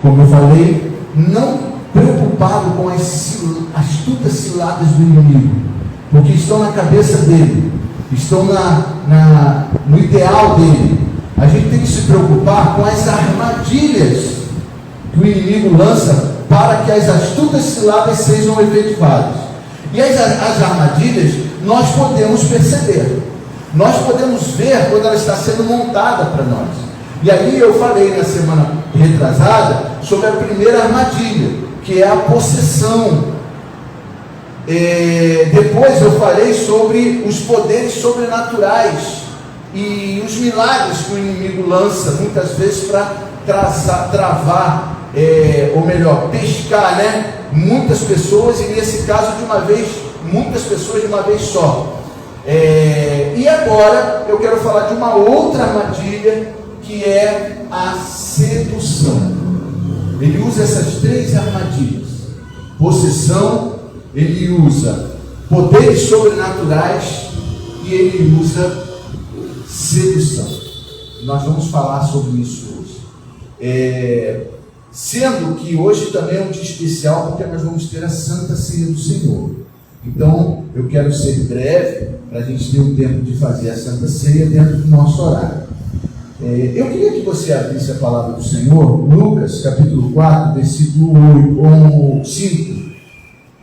como eu falei, não preocupado com as astutas ciladas do inimigo, porque estão na cabeça dele, estão no ideal dele. A gente tem que se preocupar com as armadilhas que o inimigo lança para que as astutas ciladas sejam efetivadas. E as armadilhas nós podemos perceber, nós podemos ver quando ela está sendo montada para nós. E aí eu falei na semana retrasada sobre a primeira armadilha, que é a possessão. Depois eu falei sobre os poderes sobrenaturais e os milagres que o inimigo lança muitas vezes para travar, ou melhor, pescar, né? Muitas pessoas, e nesse caso muitas pessoas de uma vez só. E agora eu quero falar de uma outra armadilha, que é a sedução. Ele usa essas três armadilhas: possessão, ele usa poderes sobrenaturais e ele usa sedução. Nós vamos falar sobre isso hoje. Sendo que hoje também é um dia especial, porque nós vamos ter a Santa Ceia do Senhor. Então, eu quero ser breve, para a gente ter o tempo de fazer a Santa Ceia dentro do nosso horário. Eu queria que você abrisse a palavra do Senhor, Lucas capítulo 4, versículo 5.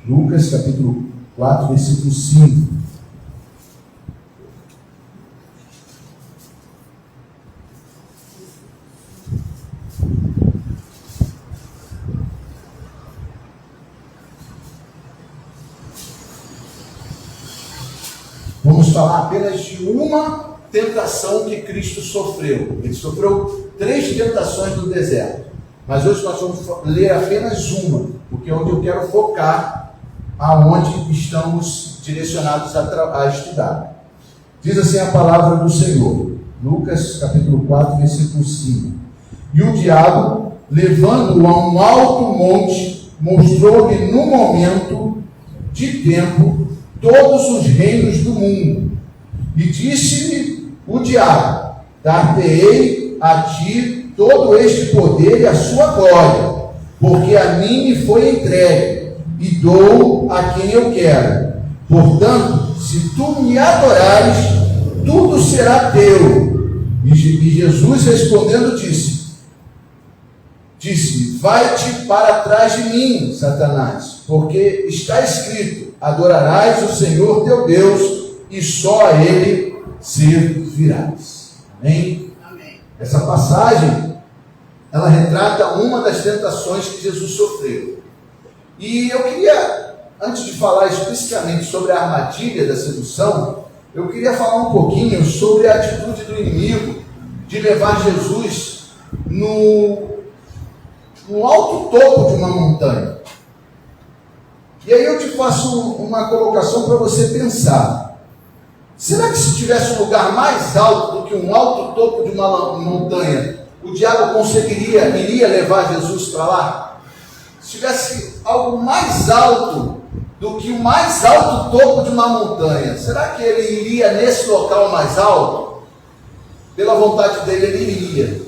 Lucas capítulo 4, versículo 5. Vamos falar apenas de uma tentação que Cristo sofreu. Ele sofreu 3 tentações no deserto, mas hoje nós vamos ler apenas uma, porque é onde eu quero focar, aonde estamos direcionados a estudar. Diz assim a palavra do Senhor, Lucas capítulo 4, versículo 5. E o diabo, levando-o a um alto monte, mostrou-lhe no momento de tempo todos os reinos do mundo, e disse-lhe o diabo: dar-te-ei a ti todo este poder e a sua glória, porque a mim me foi entregue, e dou a quem eu quero. Portanto, se tu me adorares, tudo será teu. E Jesus respondendo disse: vai-te para trás de mim, Satanás, porque está escrito: adorarás o Senhor teu Deus, e só a Ele servirás. Amém? Amém. Essa passagem, ela retrata uma das tentações que Jesus sofreu. E eu queria, antes de falar especificamente sobre a armadilha da sedução, eu queria falar um pouquinho sobre a atitude do inimigo de levar Jesus no alto topo de uma montanha. E aí eu te faço uma colocação para você pensar. Será que se tivesse um lugar mais alto do que um alto topo de uma montanha, o diabo iria levar Jesus para lá? Se tivesse algo mais alto do que o mais alto topo de uma montanha, será que ele iria nesse local mais alto? Pela vontade dele, ele iria,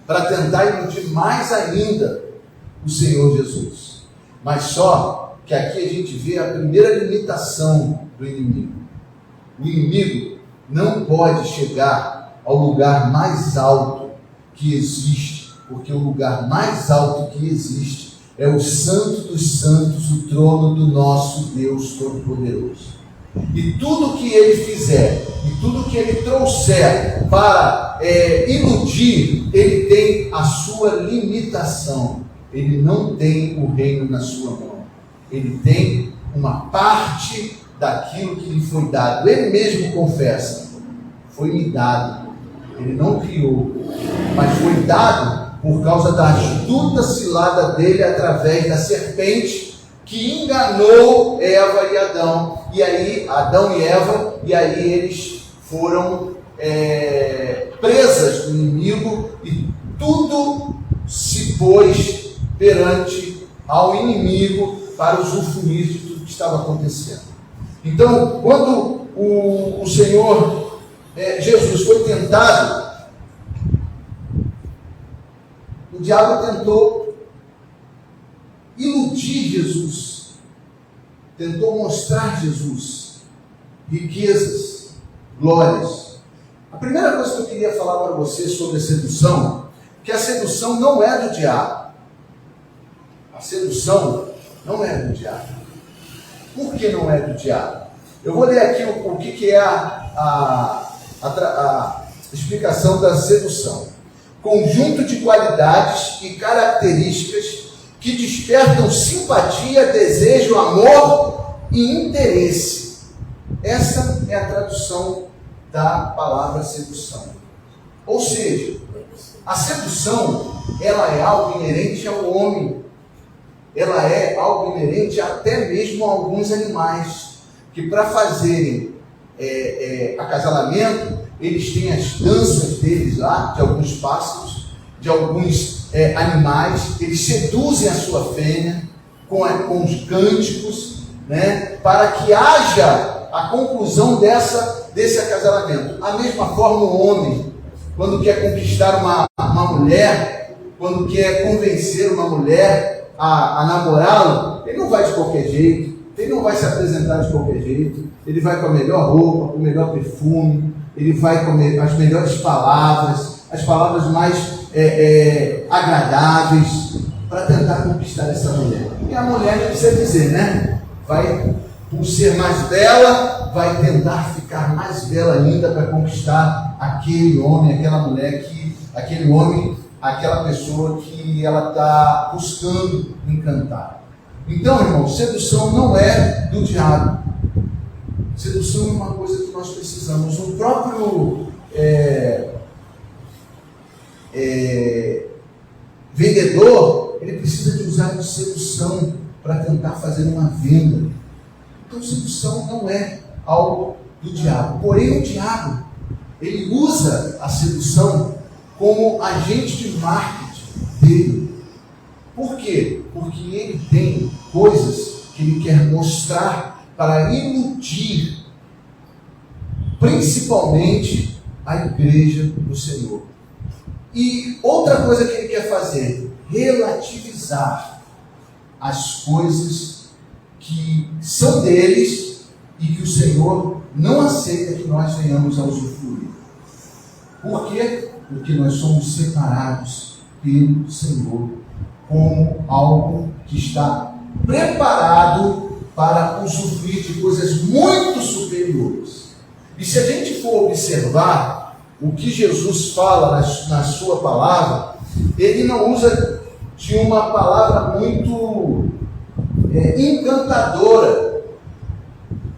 para tentar iludir mais ainda o Senhor Jesus. Mas só que aqui a gente vê a primeira limitação do inimigo. O inimigo não pode chegar ao lugar mais alto que existe, porque o lugar mais alto que existe é o Santo dos Santos, o trono do nosso Deus Todo-Poderoso. E tudo que ele fizer, e tudo que ele trouxer para iludir, ele tem a sua limitação. Ele não tem o reino na sua mão. Ele tem uma parte daquilo que lhe foi dado. Ele mesmo confessa: foi-me dado. Ele não criou, mas foi dado por causa da astuta cilada dele através da serpente que enganou Eva e Adão. E aí, Adão e Eva, e aí eles foram presas do inimigo, e tudo se pôs perante ao inimigo para usufruir de tudo que estava acontecendo. Então, quando o Senhor Jesus foi tentado, o diabo tentou iludir Jesus, tentou mostrar Jesus, riquezas, glórias. A primeira coisa que eu queria falar para você sobre a sedução, que a sedução não é do diabo. A sedução não é do diabo. Por que não é do diabo? Eu vou ler aqui o que é a explicação da sedução. Conjunto de qualidades e características que despertam simpatia, desejo, amor e interesse. Essa é a tradução da palavra sedução. Ou seja, a sedução, ela é algo inerente ao homem. Ela é algo inerente até mesmo a alguns animais, que para fazerem acasalamento, eles têm as danças deles lá, de alguns pássaros, de alguns animais, eles seduzem a sua fêmea com os cânticos, né, para que haja a conclusão desse acasalamento. A mesma forma o homem, quando quer conquistar uma mulher, quando quer convencer uma mulher a namorá-lo, ele não vai de qualquer jeito, ele não vai se apresentar de qualquer jeito, ele vai com a melhor roupa, com o melhor perfume, ele vai com as melhores palavras, as palavras mais agradáveis, para tentar conquistar essa mulher. E a mulher, não precisa dizer, né? Vai, por ser mais bela, vai tentar ficar mais bela ainda para conquistar aquele homem, aquela mulher, aquele homem, aquela pessoa que ela está buscando encantar. Então, irmão, sedução não é do diabo. Sedução é uma coisa que nós precisamos. O próprio vendedor, ele precisa de usar de sedução para tentar fazer uma venda. Então, sedução não é algo do diabo. Porém, o diabo, ele usa a sedução como agente de marketing dele. Por quê? Porque ele tem coisas que ele quer mostrar para iludir, principalmente a igreja do Senhor. E outra coisa que ele quer fazer, relativizar as coisas que são deles e que o Senhor não aceita que nós venhamos a usufruir. Por quê? Porque nós somos separados pelo Senhor como algo que está preparado para usufruir de coisas muito superiores. E se a gente for observar o que Jesus fala na sua palavra, ele não usa de uma palavra muito encantadora,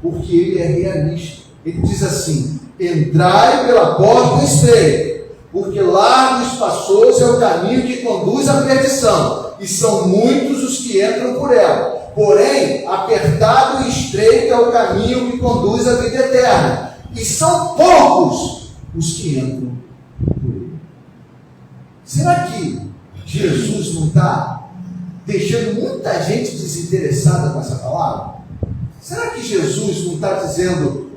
porque ele é realista. Ele diz assim: entrai pela porta estreita, porque largo e espaçoso é o caminho que conduz à perdição, e são muitos os que entram por ela. Porém, apertado e estreito é o caminho que conduz à vida eterna, e são poucos os que entram por ele. Será que Jesus não está deixando muita gente desinteressada com essa palavra? Será que Jesus não está dizendo,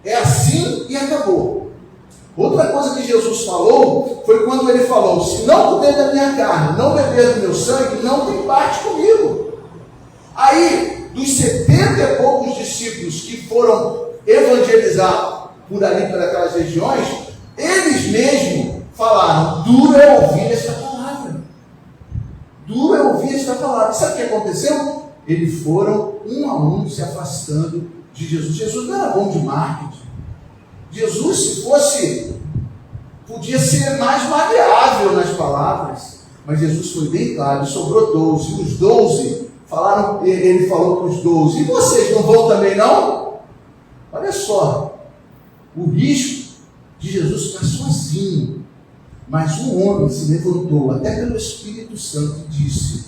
é assim e acabou? Outra coisa que Jesus falou foi quando ele falou: se não comer da minha carne, não beber do meu sangue, não tem parte comigo. Aí, dos 70 e poucos discípulos que foram evangelizar por ali, por aquelas regiões, eles mesmos falaram: duro é ouvir esta palavra. Duro é ouvir esta palavra. Sabe o que aconteceu? Eles foram um a um se afastando de Jesus. Jesus não era bom de marketing. Jesus, se fosse, podia ser mais maleável nas palavras, mas Jesus foi bem claro, sobrou 12, e os 12 falaram, ele falou para os 12, e vocês não vão também não? Olha só, o risco de Jesus ficar sozinho, mas um homem se levantou, até pelo Espírito Santo, e disse: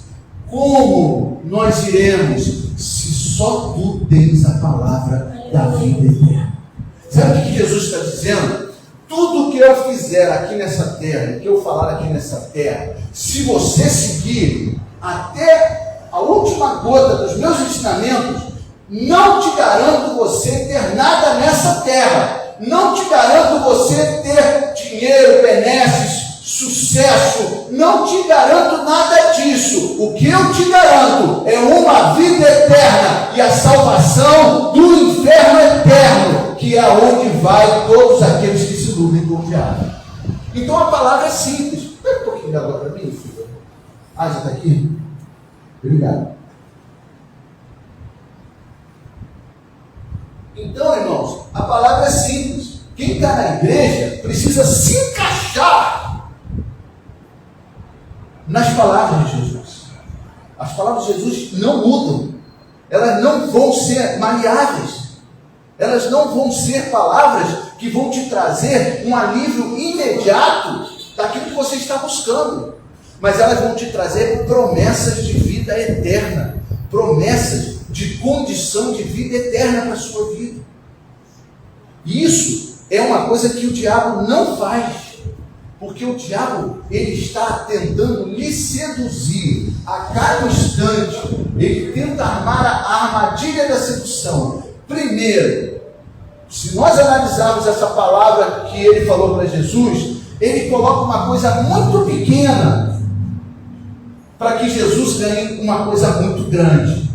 como nós iremos, se só tu tens a palavra da vida eterna? Sabe o que Jesus está dizendo? Tudo que eu fizer aqui nessa terra, que eu falar aqui nessa terra, se você seguir até a última gota dos meus ensinamentos, não te garanto você ter nada nessa terra, não te garanto você ter dinheiro, benesses, sucesso, não te garanto nada disso. O que eu te garanto é uma vida eterna e a salvação do inferno eterno, que é aonde vai todos aqueles que se iludem com o diabo. Então a palavra é simples. Pega um pouquinho agora para mim, filho. Já está aqui? Obrigado. Então, irmãos, a palavra é simples. Quem está na igreja precisa se encaixar nas palavras de Jesus. As palavras de Jesus não mudam. Elas não vão ser maleáveis. Elas não vão ser palavras que vão te trazer um alívio imediato daquilo que você está buscando. Mas elas vão te trazer promessas de vida eterna. Promessas de condição de vida eterna para a sua vida. E isso é uma coisa que o diabo não faz. Porque o diabo, ele está tentando lhe seduzir a cada instante. Ele tenta armar a armadilha da sedução. Primeiro, se nós analisarmos essa palavra que ele falou para Jesus, ele coloca uma coisa muito pequena para que Jesus ganhe uma coisa muito grande.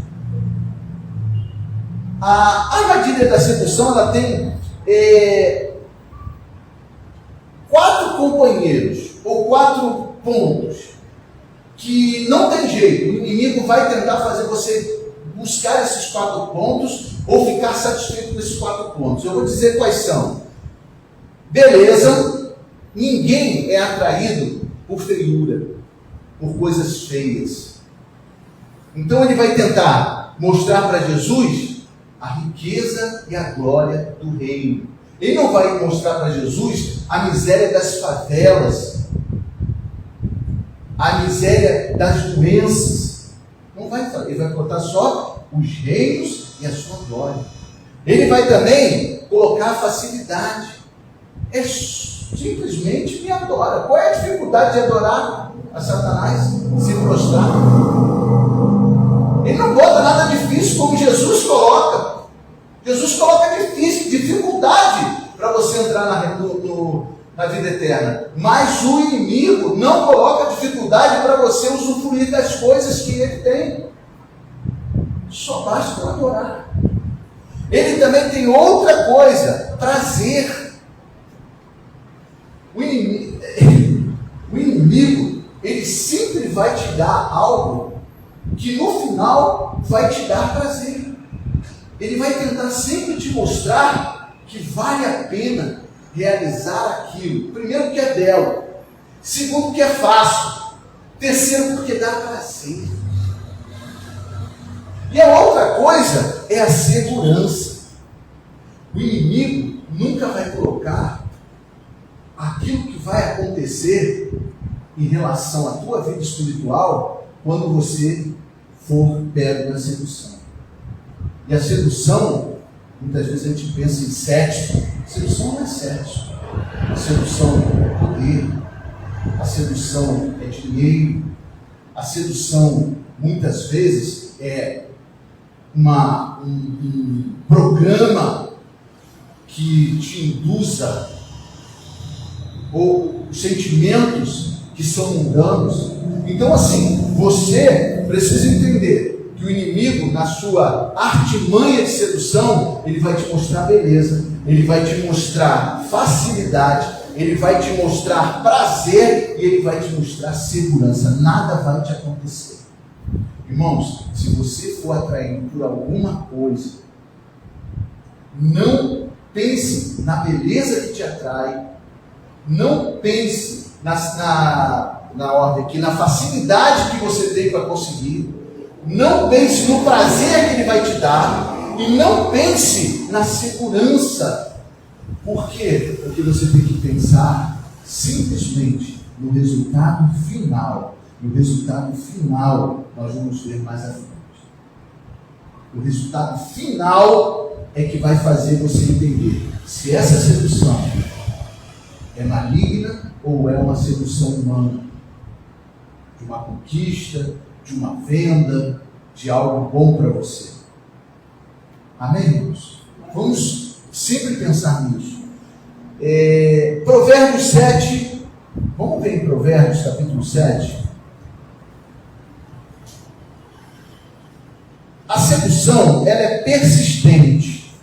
A armadilha da sedução, ela tem 4 companheiros, ou 4 pontos, que não tem jeito. O inimigo vai tentar fazer você buscar esses 4 pontos, ou ficar satisfeito com esses 4 pontos. Eu vou dizer quais são. Beleza, ninguém é atraído por feiura, por coisas feias. Então ele vai tentar mostrar para Jesus a riqueza e a glória do reino. Ele não vai mostrar para Jesus a miséria das favelas, a miséria das doenças. Não vai falar. Ele vai botar só os reinos e a sua glória. Ele vai também colocar a facilidade. É simplesmente me adora. Qual é a dificuldade de adorar a Satanás? Se prostrar. Ele não bota nada difícil como Jesus coloca. Jesus coloca dificuldade para você entrar na vida eterna. Mas o inimigo não coloca dificuldade para você usufruir das coisas que ele tem. Só basta adorar. Ele também tem outra coisa, prazer. O inimigo, ele sempre vai te dar algo que no final vai te dar prazer. Ele vai tentar sempre te mostrar que vale a pena realizar aquilo. Primeiro, porque é belo. Segundo, porque é fácil. Terceiro, porque dá prazer. E a outra coisa é a segurança. O inimigo nunca vai colocar aquilo que vai acontecer em relação à tua vida espiritual quando você for pego na sedução. E a sedução, muitas vezes a gente pensa em sexo. A sedução não é sexo. A sedução é poder. A sedução é dinheiro. A sedução, muitas vezes, é um programa que te induza, ou sentimentos que são mundanos. Então, assim, você precisa entender que o inimigo, na sua artimanha de sedução, ele vai te mostrar beleza, ele vai te mostrar facilidade, ele vai te mostrar prazer e ele vai te mostrar segurança. Nada vai te acontecer. Irmãos, se você for atraído por alguma coisa, não pense na beleza que te atrai, não pense na ordem aqui, na facilidade que você tem para conseguir, não pense no prazer que ele vai te dar, e não pense na segurança. Por quê? Porque você tem que pensar simplesmente no resultado final. E o resultado final nós vamos ver mais à frente. O resultado final é que vai fazer você entender se essa sedução é maligna ou é uma sedução humana, de uma conquista, de uma venda, de algo bom para você. Amém, irmãos? Vamos sempre pensar nisso. Provérbios 7, Vamos ver em Provérbios capítulo 7. A sedução, ela é persistente.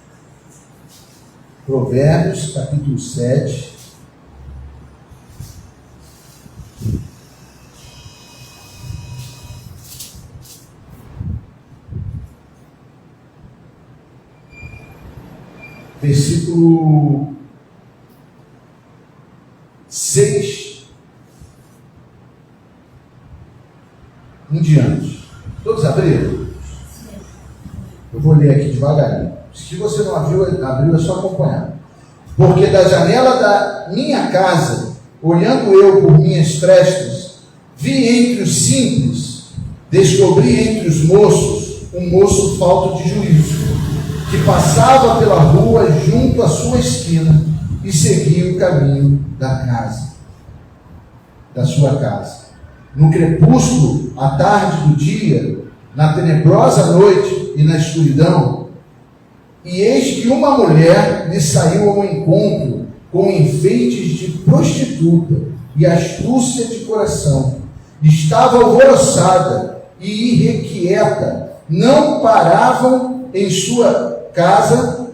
Provérbios capítulo 7. Versículo 6 em diante. Todos abriram? Eu vou ler aqui devagarinho. Se você não abriu, é só acompanhar. Porque da janela da minha casa, olhando eu por minhas frestas, vi entre os simples, descobri entre os moços, um moço falto de juízo, que passava pela rua junto à sua esquina e seguia o caminho da sua casa. No crepúsculo, à tarde do dia, na tenebrosa noite e na escuridão, e eis que uma mulher lhe saiu ao encontro com enfeites de prostituta e astúcia de coração. Estava alvoroçada e irrequieta, não paravam em sua casa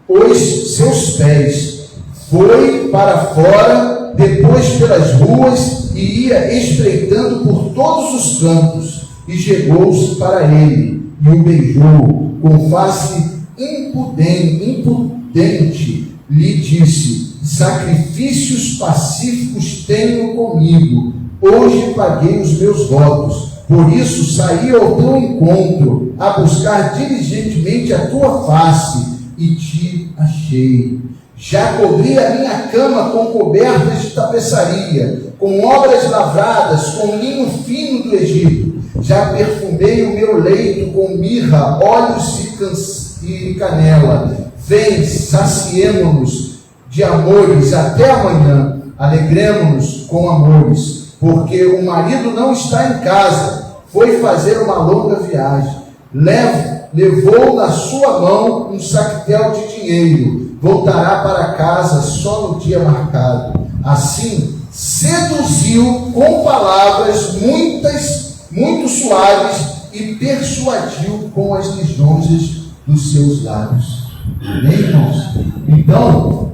os seus pés. Foi para fora, depois pelas ruas, e ia espreitando por todos os cantos, e chegou-se para ele, e o beijou, com face impudente, lhe disse: sacrifícios pacíficos tenho comigo, hoje paguei os meus votos, por isso saí ao teu encontro, a buscar diligentemente a tua face, e te achei. Já cobri a minha cama com cobertas de tapeçaria, com obras lavradas, com linho fino do Egito. Já perfumei o meu leito com mirra, óleos e canela. Vem, saciemo-nos de amores até amanhã, alegremo-nos com amores, porque o marido não está em casa, foi fazer uma longa viagem. Levou na sua mão um saquetel de dinheiro, voltará para casa só no dia marcado. Assim, seduziu com palavras muito suaves e persuadiu com as lisonjas dos seus lábios. Amém, irmãos? Então,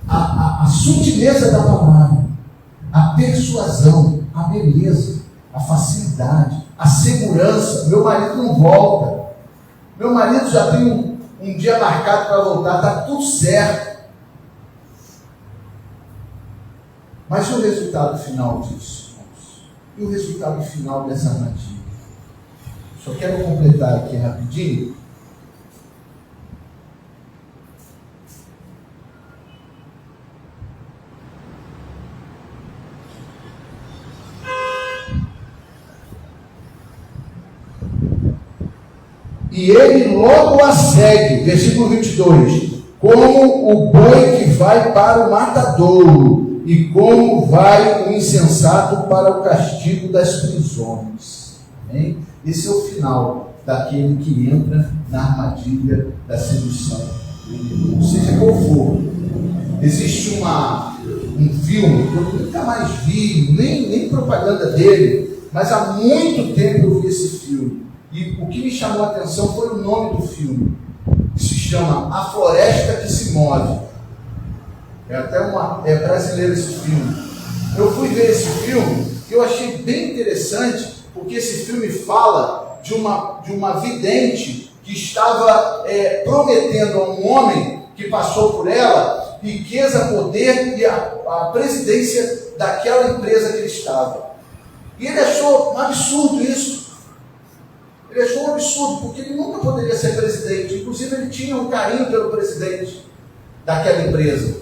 a sutileza da palavra, a persuasão, a beleza, a facilidade, a segurança. Meu marido não volta. Meu marido já tem um dia marcado para voltar, está tudo certo. Mas e o resultado final disso, irmãos? E o resultado final dessa armadilha? Só quero completar aqui rapidinho. E ele logo a segue, versículo 22, como o boi que vai para o matadouro, e como vai o insensato para o castigo das prisões. Amém? Esse é o final daquele que entra na armadilha da sedução, seja qual for. Existe um filme que eu nunca mais vi, nem propaganda dele, mas há muito tempo eu vi esse filme. E o que me chamou a atenção foi o nome do filme, que se chama A Floresta que se Move. É brasileiro esse filme. Eu fui ver esse filme e eu achei bem interessante, porque esse filme fala de uma vidente que estava prometendo a um homem que passou por ela riqueza, poder e a presidência daquela empresa que ele estava. E ele achou um absurdo isso. Ele achou um absurdo, porque ele nunca poderia ser presidente. Inclusive, ele tinha um carinho pelo presidente daquela empresa.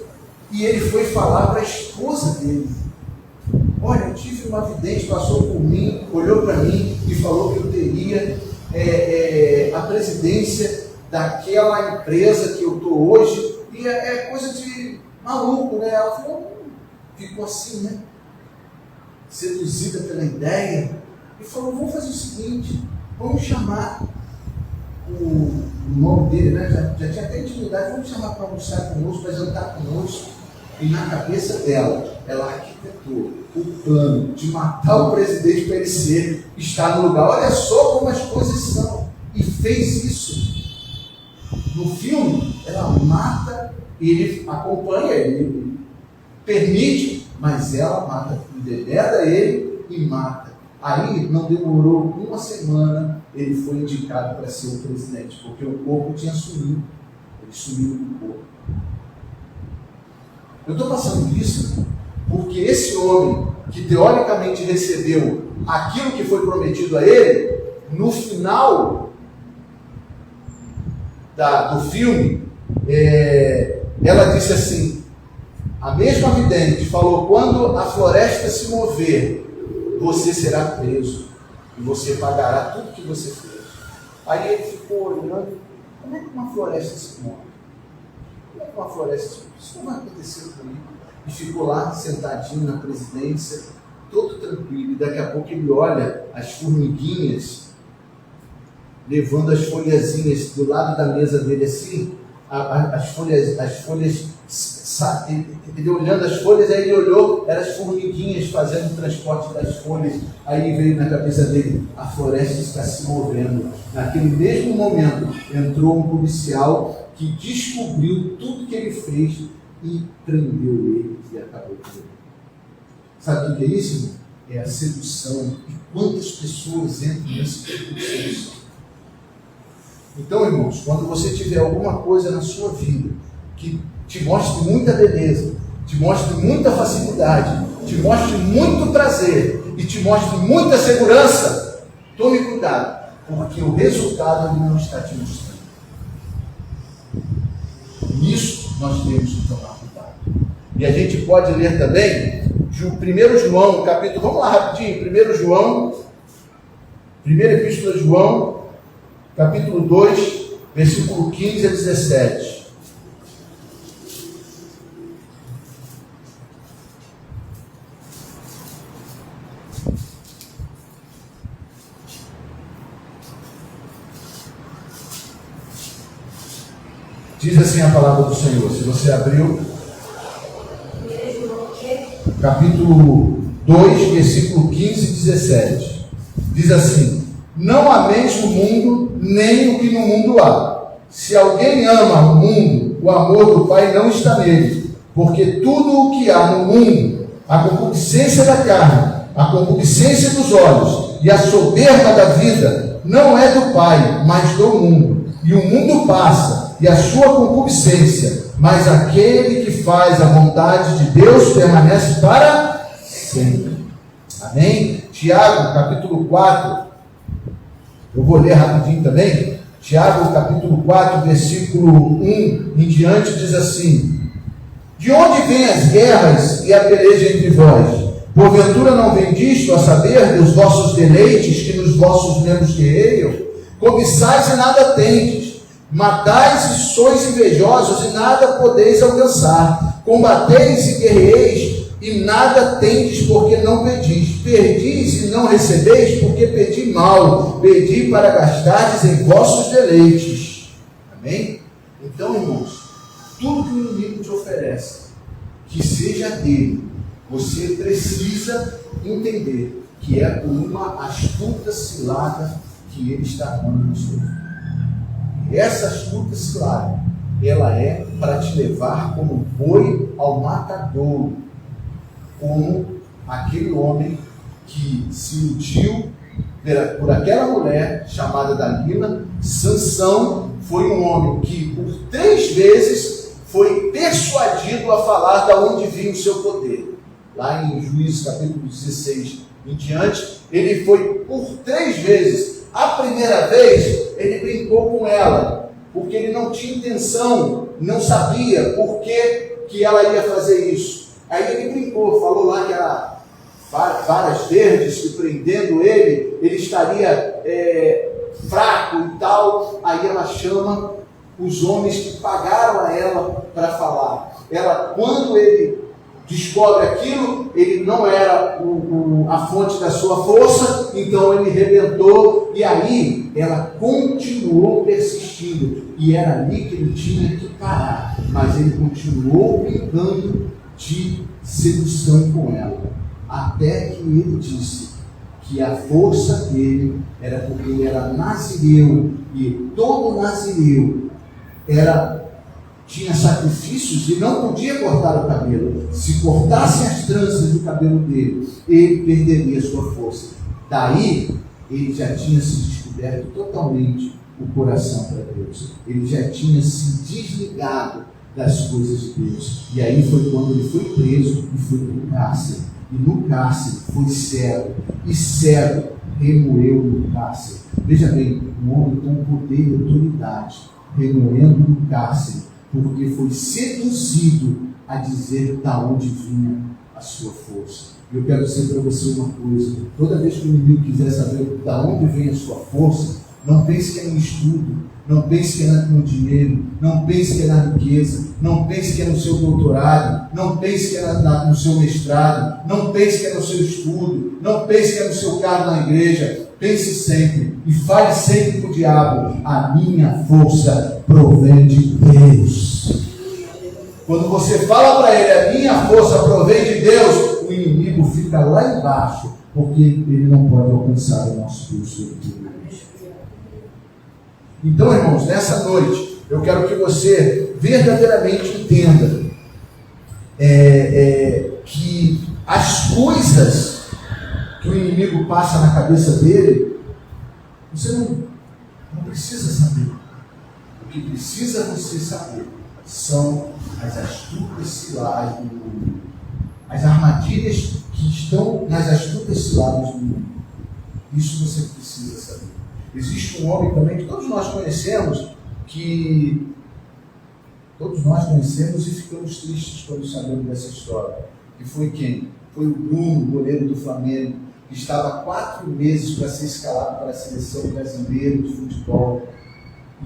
E ele foi falar para a esposa dele: olha, eu tive uma vidente, passou por mim, olhou para mim e falou que eu teria a presidência daquela empresa que eu estou hoje. E é coisa de maluco, né? Ela falou, ficou assim, né? Seduzida pela ideia. E falou: vamos fazer o seguinte, vamos chamar o nome dele, né? Já tinha até intimidade, vamos chamar para almoçar conosco, para jantar conosco. E na cabeça dela, ela arquitetou o plano de matar o presidente para ele estar no lugar. Olha só como as coisas são. E fez isso. No filme, ela mata, ele acompanha, ele permite, mas ela mata, embebeda ele e mata. Aí não demorou uma semana, ele foi indicado para ser o presidente, porque o corpo tinha sumido. Ele sumiu do corpo. Eu estou passando isso porque esse homem, que teoricamente recebeu aquilo que foi prometido a ele, no final do filme, ela disse assim, a mesma vidente falou, quando a floresta se mover, você será preso e você pagará tudo que você fez. Aí ele ficou olhando, como é que uma floresta se move? Como é que uma floresta se move? Isso não vai acontecer comigo. E ficou lá sentadinho na presidência, todo tranquilo, e daqui a pouco ele olha as formiguinhas levando as folhazinhas do lado da mesa dele assim, as folhas, ele olhando as folhas, aí ele olhou, eram as formiguinhas fazendo o transporte das folhas, aí veio na cabeça dele, a floresta está se movendo. Naquele mesmo momento, entrou um policial que descobriu tudo que ele fez e prendeu ele e acabou com ele. Sabe o que é isso, irmão? É a sedução. E quantas pessoas entram nesse tipo de sedução? Então, irmãos, quando você tiver alguma coisa na sua vida que te mostre muita beleza, te mostre muita facilidade, te mostre muito prazer e te mostre muita segurança, tome cuidado, porque o resultado ele não está te mostrando. Nisso nós temos que tomar cuidado. E a gente pode ler também 1 João, capítulo, vamos lá rapidinho, 1 João, primeira epístola de João, capítulo 2, versículo 15 a 17. Diz assim a palavra do Senhor, se você abriu, capítulo 2, versículo 15 e 17. Diz assim, não ameis o mundo, nem o que no mundo há. Se alguém ama o mundo, o amor do Pai não está nele. Porque tudo o que há no mundo, a concupiscência da carne, a concupiscência dos olhos e a soberba da vida, não é do Pai, mas do mundo. E o mundo passa, e a sua concupiscência, mas aquele que faz a vontade de Deus permanece para sempre. Amém? Tiago, capítulo 4, eu vou ler rapidinho também. Tiago, capítulo 4, versículo 1 em diante, diz assim, de onde vêm as guerras e a peleja entre vós? Porventura não vem disto a saber dos vossos deleites que nos vossos membros guerreiam? Cobiçais e nada tendes, matais e sois invejosos e nada podeis alcançar, combateis e guerreeis e nada tendes porque não pedis, perdis e não recebeis porque pedi mal, pedi para gastardes em vossos deleites. Amém? Então, irmãos, tudo que o inimigo te oferece, que seja dele, você precisa entender que é por uma astuta cilada que ele está armando no seu vida. E essa astuta cilada, ela é para te levar como boi ao matadouro, como aquele homem que se iludiu por aquela mulher chamada Dalila. Sansão foi um homem que por 3 vezes foi persuadido a falar de onde vinha o seu poder. Lá em Juízes capítulo 16 em diante, ele foi por 3 vezes. A primeira vez ele brincou com ela, porque ele não tinha intenção, não sabia por que ela ia fazer isso. Aí ele brincou, falou lá que era varas verdes, que prendendo ele estaria fraco e tal. Aí ela chama os homens que pagaram a ela para falar. Ela, quando ele descobre aquilo, ele não era a fonte da sua força, então ele rebentou, e aí ela continuou persistindo, e era ali que ele tinha que parar, mas ele continuou brincando de sedução com ela, até que ele disse que a força dele era porque ele era nazireu, e todo nazireu tinha sacrifícios e não podia cortar o cabelo. Se cortassem as tranças do cabelo dele, ele perderia sua força. Daí, ele já tinha se descoberto totalmente o coração para Deus. Ele já tinha se desligado das coisas de Deus. E aí foi quando ele foi preso e foi para o cárcere. E no cárcere foi cego. E cego remoeu no cárcere. Veja bem, um homem com poder e autoridade, remoendo no cárcere, porque foi seduzido a dizer da onde vinha a sua força. E eu quero dizer para você uma coisa: toda vez que o inimigo quiser saber da onde vem a sua força, não pense que é no estudo, não pense que é no dinheiro, não pense que é na riqueza, não pense que é no seu doutorado, não pense que é no seu mestrado, não pense que é no seu estudo, não pense que é no seu cargo na igreja. Pense sempre e fale sempre para o diabo: a minha força provém de Deus. Quando você fala para ele: a minha força provém de Deus, o inimigo fica lá embaixo, porque ele não pode alcançar o nosso Deus sobre tudo. Então, irmãos, nessa noite, eu quero que você verdadeiramente entenda que as coisas que o inimigo passa na cabeça dele, você não precisa saber. O que precisa você saber são as astutas ciladas do mundo, as armadilhas que estão nas astutas ciladas do mundo. Isso você precisa saber. Existe um homem também que todos nós conhecemos e ficamos tristes quando sabemos dessa história. E foi quem? Foi o Bruno, goleiro do Flamengo, que estava 4 meses para ser escalado para a seleção brasileira de futebol.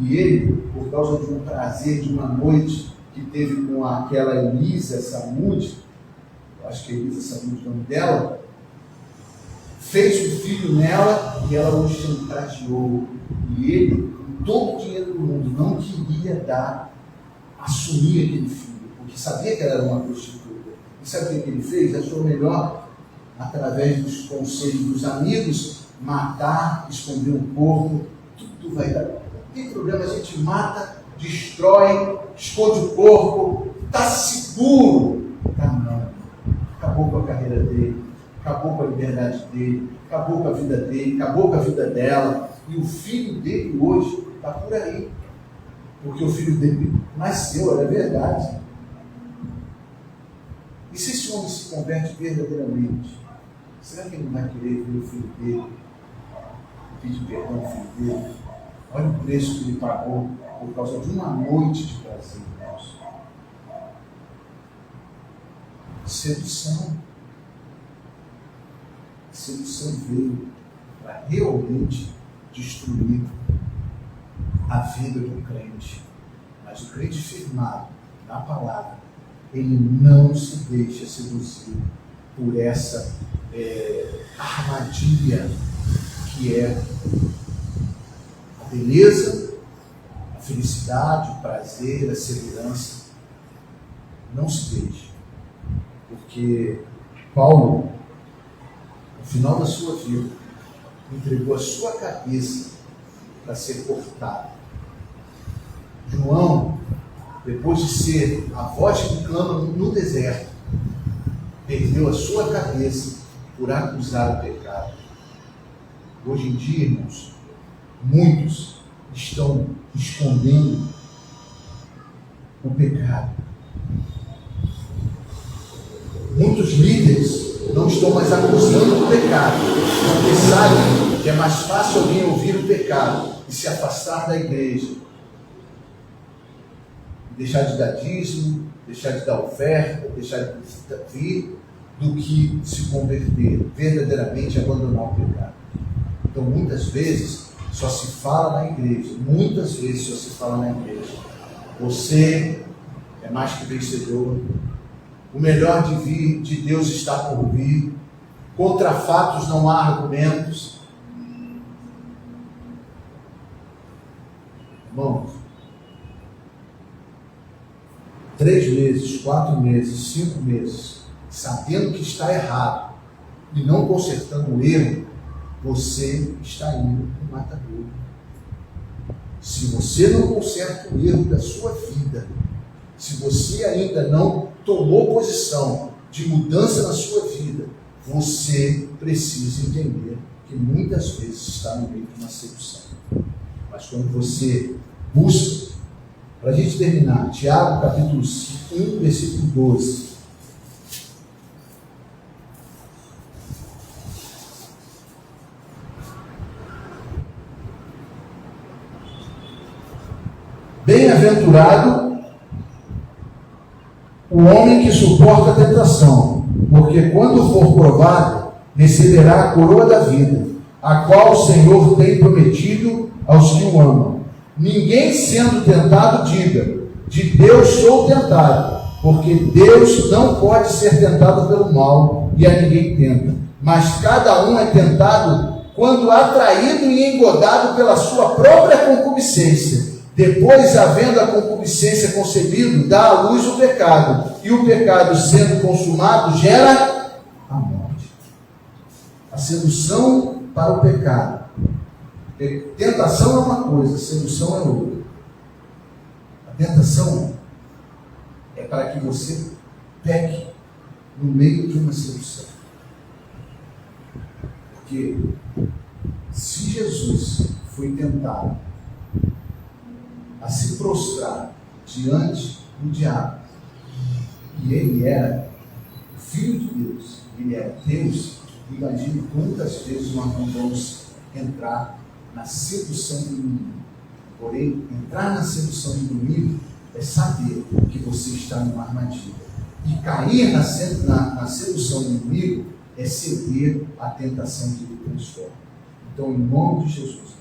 E ele, por causa de um prazer de uma noite que teve com aquela Elisa Samud, eu acho que é Elisa Samud o nome dela, fez o filho nela e ela o chantageou. E ele, com todo o dinheiro do mundo, não queria assumir aquele filho, porque sabia que ela era uma prostituta. E sabe o que ele fez? Achou melhor, através dos conselhos dos amigos, matar, esconder um corpo, tudo vai dar. Não tem problema, a gente mata, destrói, esconde o corpo, está seguro. Não. Acabou com a carreira dele, acabou com a liberdade dele, acabou com a vida dele, acabou com a vida dela. E o filho dele hoje está por aí. Porque o filho dele nasceu, é verdade. E se esse homem se converte verdadeiramente, será que ele não vai querer ver o filho dele, pedir perdão ao filho dele? Olha o preço que ele pagou por causa de uma noite de prazer, irmãos. Sedução. Sedução veio para realmente destruir a vida do crente. Mas o crente firmado na palavra, ele não se deixa seduzir por essa armadilha que é a beleza, a felicidade, o prazer, a segurança. Não se deixe. Porque Paulo, no final da sua vida, entregou a sua cabeça para ser cortado. João, depois de ser a voz que clama no deserto, perdeu a sua cabeça por acusar o pecado. Hoje em dia, irmãos, muitos estão escondendo o pecado. Muitos líderes não estão mais acusando o pecado, porque sabem que é mais fácil alguém ouvir o pecado e se afastar da igreja, deixar de dar dízimo, deixar de dar oferta, deixar de vir, do que se converter, verdadeiramente abandonar o pecado. Então, muitas vezes, só se fala na igreja, você é mais que vencedor, o melhor de Deus está por vir, contra fatos não há argumentos. Irmãos, 3 meses, 4 meses, 5 meses, sabendo que está errado e não consertando o erro, você está indo para o matadouro. Se você não conserta o erro da sua vida, se você ainda não tomou posição de mudança na sua vida, você precisa entender que muitas vezes está no meio de uma sedução. Mas quando você busca, para a gente terminar, Tiago capítulo 1, versículo 12. Bem-aventurado o homem que suporta a tentação, porque quando for provado, receberá a coroa da vida, a qual o Senhor tem prometido aos que o amam. Ninguém sendo tentado diga, de Deus sou tentado, porque Deus não pode ser tentado pelo mal, e a ninguém tenta. Mas cada um é tentado quando atraído e engodado pela sua própria concupiscência. Depois, havendo a concupiscência concebido, dá à luz o pecado, e o pecado, sendo consumado, gera a morte. A sedução para o pecado. Tentação é uma coisa, sedução é outra. A tentação é para que você peque no meio de uma sedução. Porque se Jesus foi tentado a se prostrar diante do diabo, e ele era o Filho de Deus, ele era Deus, imagine quantas vezes nós não vamos entrar na sedução do inimigo. Porém, entrar na sedução do inimigo é saber que você está numa armadilha. E cair na sedução do inimigo é ceder à tentação que ele transforma. Então, em nome de Jesus,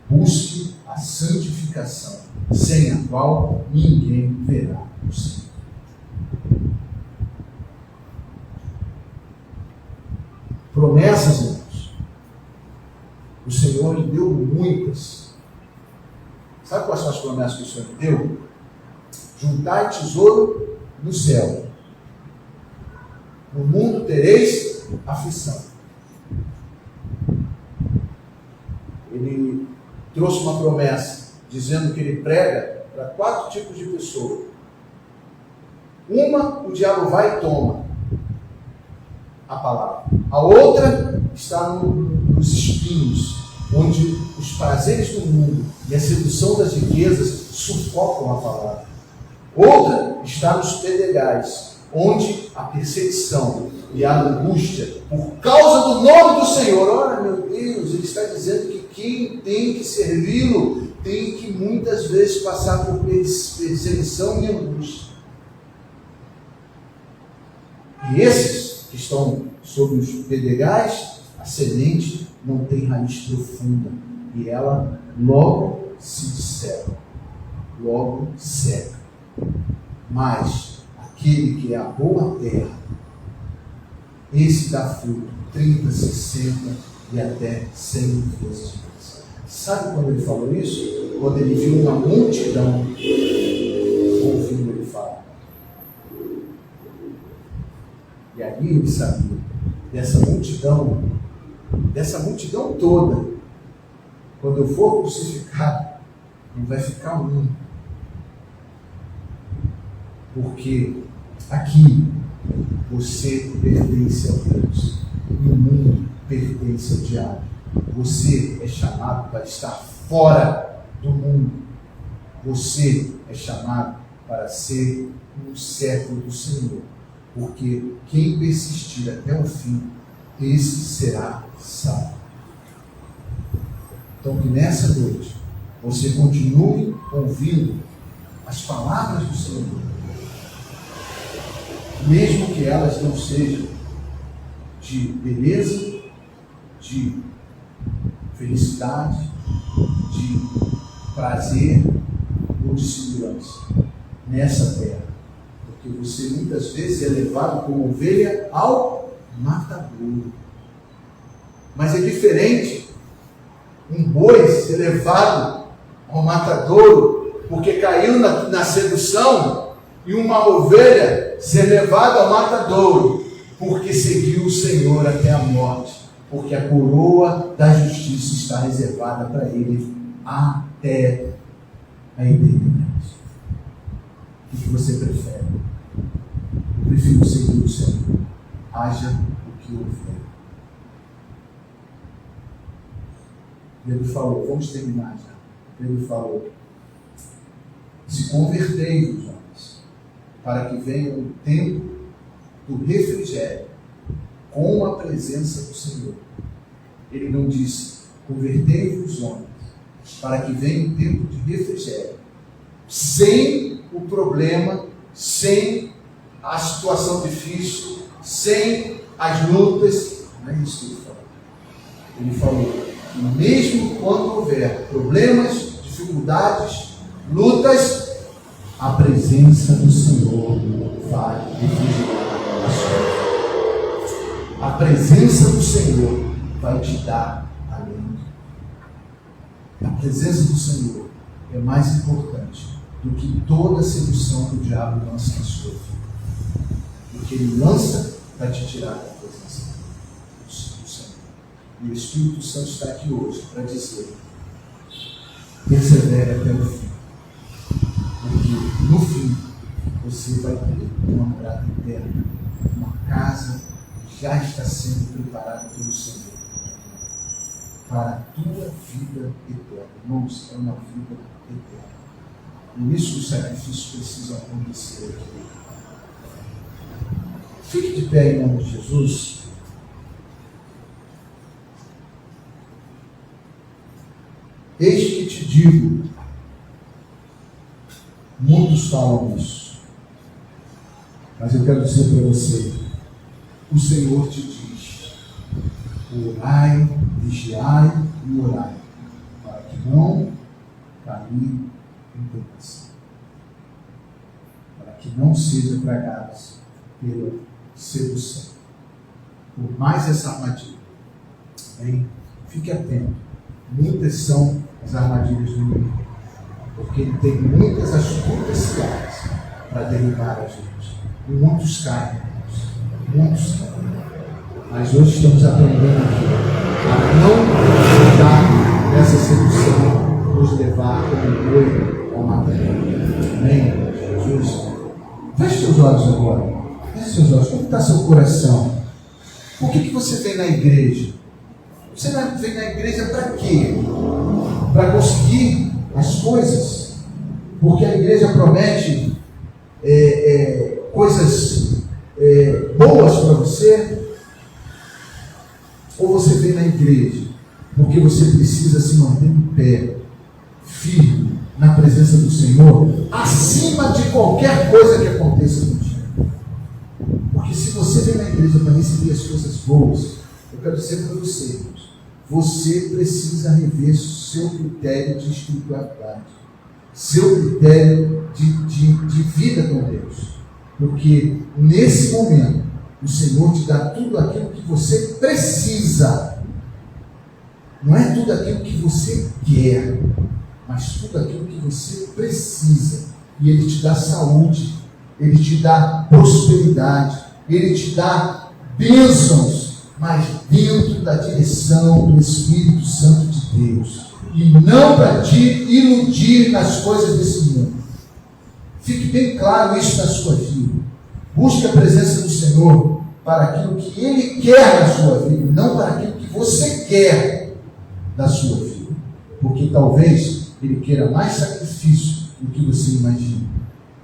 busque a santificação, sem a qual ninguém verá o Senhor. Promessas, irmãos. O Senhor lhe deu muitas. Sabe quais são as promessas que o Senhor lhe deu? Juntai tesouro no céu. No mundo tereis aflição. Ele trouxe uma promessa, dizendo que ele prega para 4 tipos de pessoas. Uma, o diabo vai e toma a palavra. A outra está nos espinhos, onde os prazeres do mundo e a sedução das riquezas sufocam a palavra. Outra está nos pedregais, onde a perseguição e a angústia, por causa do nome do Senhor, olha meu Deus, ele está dizendo que quem tem que servi-lo tem que muitas vezes passar por perseguição e angústia. E esses que estão sobre os pedregais, a semente não tem raiz profunda e ela logo se disseca, logo seca. Mas aquele que é a boa terra, esse dá fruto 30, 60 e até 100 vezes mais. Sabe quando ele falou isso? Quando ele viu uma multidão ouvindo ele falar. E aí ele sabia dessa multidão toda, quando eu for crucificado, não vai ficar um. Porque aqui você pertence a Deus e o mundo pertence ao diabo. Você é chamado para estar fora do mundo. Você é chamado para ser um servo do Senhor. Porque quem persistir até o fim, esse será salvo. Então que nessa noite você continue ouvindo as palavras do Senhor, mesmo que elas não sejam de beleza, de felicidade, de prazer ou de segurança nessa terra. Porque você muitas vezes é levado como ovelha ao matadouro. Mas é diferente um boi ser levado ao matadouro porque caiu na sedução e uma ovelha ser levada ao matadouro, porque seguiu o Senhor até a morte, porque a coroa da justiça está reservada para ele até a eternidade. O que você prefere? Eu prefiro seguir o Senhor, haja o que houver. Pedro falou, vamos terminar já. Pedro falou, se convertei-vos, homens, para que venha o tempo do refrigério com a presença do Senhor. Ele não disse, convertei-vos, homens, para que venha o tempo de refrigério, sem o problema, sem a situação difícil, sem as lutas. Não é isso que ele falou. Ele falou que mesmo quando houver problemas, dificuldades, lutas, a presença do Senhor vai refrigerar a sua vida. A presença do Senhor vai te dar alento. A presença do Senhor é mais importante do que toda a sedução que o diabo lança na sua vida. Porque ele lança para te tirar da presença do Senhor. E o Espírito Santo está aqui hoje para dizer, persevere até o fim. Porque no fim você vai ter uma morada eterna, uma casa que já está sendo preparada pelo Senhor para a tua vida eterna. Irmãos, é uma vida eterna. Por isso os sacrifícios precisam acontecer aqui. Fique de pé em nome de Jesus. Eis que te digo, muitos falam isso, mas eu quero dizer para você, o Senhor te diz, orai, vigiai e orai, para que não caia em tentação, para que não sejam tragados pela sedução. Por mais essa armadilha, hein? Fique atento. Muitas são as armadilhas do inimigo, porque ele tem muitas astutas ciladas para derribar a gente. E muitos caem, muitos caem. Mas hoje estamos aprendendo aqui a não deixar essa sedução nos levar como boi ao matadouro. Amém? Jesus. Feche seus olhos agora. Feche seus olhos. Como está seu coração? Por que você vem na igreja? Você vem na igreja para quê? Para conseguir as coisas? Porque a igreja promete coisas boas para você? Ou você vem na igreja porque você precisa se manter em pé, firme, na presença do Senhor, acima de qualquer coisa que aconteça no dia? Porque se você vem na igreja para receber as coisas boas, eu quero dizer para você, você precisa rever seu critério de espiritualidade, seu critério de vida com Deus. Porque nesse momento, o Senhor te dá tudo aquilo que você precisa. Não é tudo aquilo que você quer, mas tudo aquilo que você precisa. E Ele te dá saúde, Ele te dá prosperidade, Ele te dá bênçãos, mas dentro da direção do Espírito Santo de Deus, e não para te iludir nas coisas desse mundo. Fique bem claro isso na sua vida. Busque a presença do Senhor para aquilo que Ele quer na sua vida, não para aquilo que você quer da sua vida, porque talvez Ele queira mais sacrifício do que você imagina.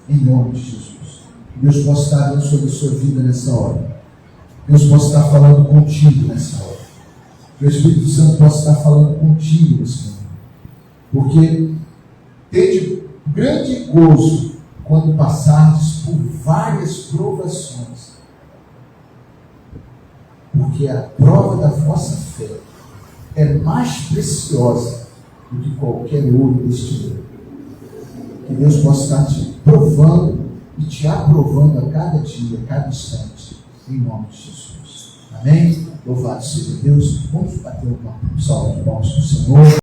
Em nome de Jesus, Deus possa estar abençoando a sua vida nessa hora. Deus possa estar falando contigo nessa hora. Que o Espírito Santo possa estar falando contigo nesse momento. Porque tende grande gozo quando passardes por várias provações. Porque a prova da vossa fé é mais preciosa do que qualquer ouro deste mundo. Que Deus possa estar te provando e te aprovando a cada dia, a cada instante. Em nome de Jesus. Amém? Louvado seja Deus. Vamos bater uma salva de palmas para o Senhor.